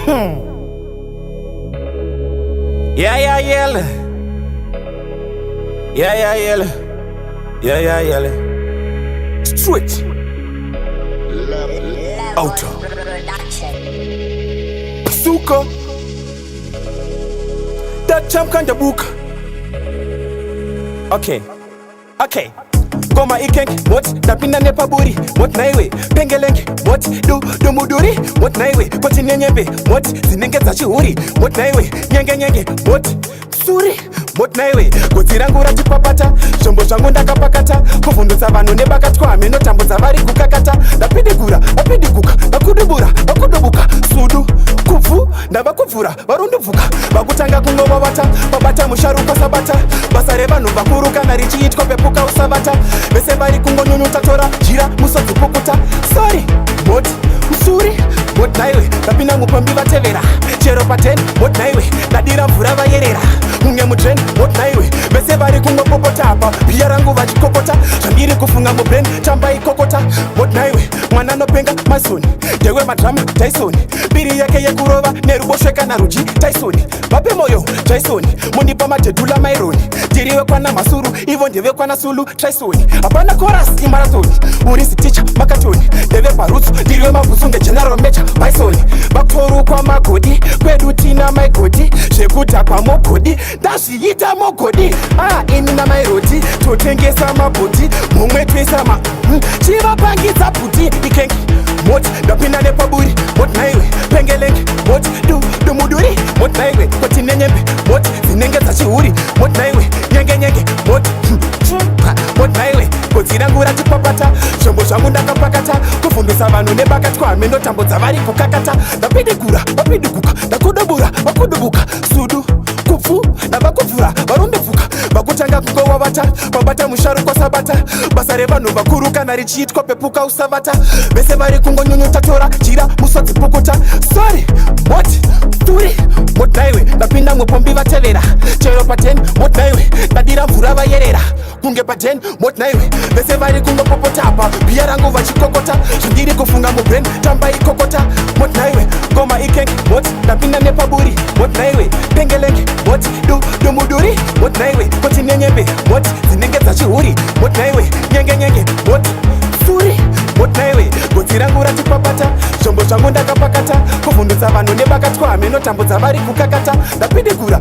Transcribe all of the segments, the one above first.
Yeah, yeah, yeah. Yeah, yeah, yeah. Yeah, yeah, yeah. Street. Auto. Suka. That champ kind of book. Okay. Okay. Goma ikenk, what? Tapina nepa buri, what naiwe? Pengelenk, what? Do muduri, what naiwe? Koti nenyembe, what? Zinenge za chiuri, what naiwe? Nyenge, what? Suri, what naiwe? Koti rangu rati papata, shombo shangu ndakapakata, kuvundutsa vanhu nebakatwa meno tambo zavari kukakata, napidi kuka, nakudubuka, sudu, kufu, ndavakuvhura, varunduvuka, vakutanga kungovavata, babata musharuka sabata, basa revanhu vakuru kana richiitwa pepuka usavata, vese vari kungonyunyutatora jira musodzipukuta. Sorry, moti musuri, moti naiwe ndapinda mupombi vatevera chero pa10, moti naiwe ndadira mvura vayerera unge mutrend, moti naiwe vese vari kungopopota apa piya rangu vachikokota zvandiri kufunga mubrain tambai kokota, moti naiwe mwana nopenga masoni ndewe madrama Tyson, mbiri yake yekurova neruboshwe kana ruji Tyson, vape moyo Tyson, mundipa madhedhula maironi ndiriwe kwana masuru ivo ndeve kwana sulu Tyson, hapana chorus imarathoni urisi ticha makatoni ndeve parutsu ndiriwe mabhusu ngegeneral mecha Bison, vakutorukwa magodi kwedu tina maigodi zvekudhakwa mogodi ndazviita mogodi ini namairoti totengesa mabhoti mumwe twesa chivapangidza bhuti ikengi moti ndapinda nepaburi moti naiwe pengelengi moti dumuduri moti naiwe koti nenyembe moti zinenge dzachihuri moti naiwe nyenge moti moti naiwe kodzi rangu ratipapata zvombo zvangu ndakapakata kuvhundutsa vanhu nebakatwa meno tambo dzavari kukakata ndapidiguka vakudubuka sudu kupfu navakuvhura varunduvuka vakutanga kungovavata babata musharukwa sabata basa revanhu vakuru kana richiitwa pepuka usavata vese vari kungonyunyutatora jira musodzipukuta. Sorry, moti turi moti naiwe ndapinda mupombi vatevera chero pa10, moti naiwe ndadira mvura vayerera kunge pa10, moti naiwe vese vari kungopopota apa piya rangu vachikokota zvandiri kufunga mubrain tambai kokota, moti naiwe ngoma ikengi moti ndapinda nepaburi moti naiwe pengelengi moti dumuduri moti naiwe koti nenyembe moti zinenge dzachihuri moti naiwe nyenge moti suri moti naiwe godzi rangu ratipapata zvombo zvangu ndakapakata kuvhundutsa vanhu nebakatwa meno tambo dzavari kukakata ndapidiguka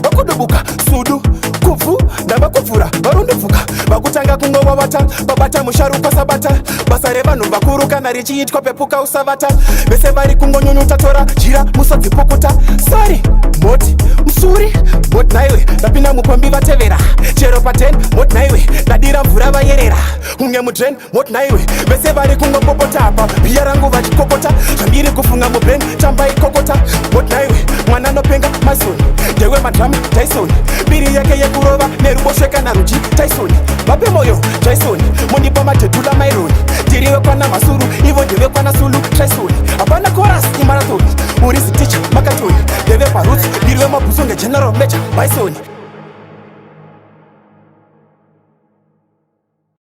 vakudubuka sudu kupfu ndavakuvhura varunduvuka vakutanga kungovavata babata musharukwa sabata basa revanhu vakuru kana richiitwa pepuka usavata vese vari kungonyunyutatora jira musodzipukuta. Sorry, moti musuri moti naiwe ndapinda mupombi vatevera chero pa10, moti naiwe ndadira mvura vayerera unge mutrain, moti naiwe vese vari kungopopota apa piya rangu vachikokota zvandiri kufunga mubrain tambai kokota, moti naiwe mwana nopenga masoni ndewe madrama Tyson, mbiri yake yekurova neruboshwe kana ruji Tyson, vape moyo Tyson, mundipa madhedhula maironi ndiriwe kwana masuru ivo ndeve kwana sulu Tyson, hapana chorus imarathoni urisi ticha makatoni ndeve parutsu ndiriwe mabhusu ngegeneral mecha Bison.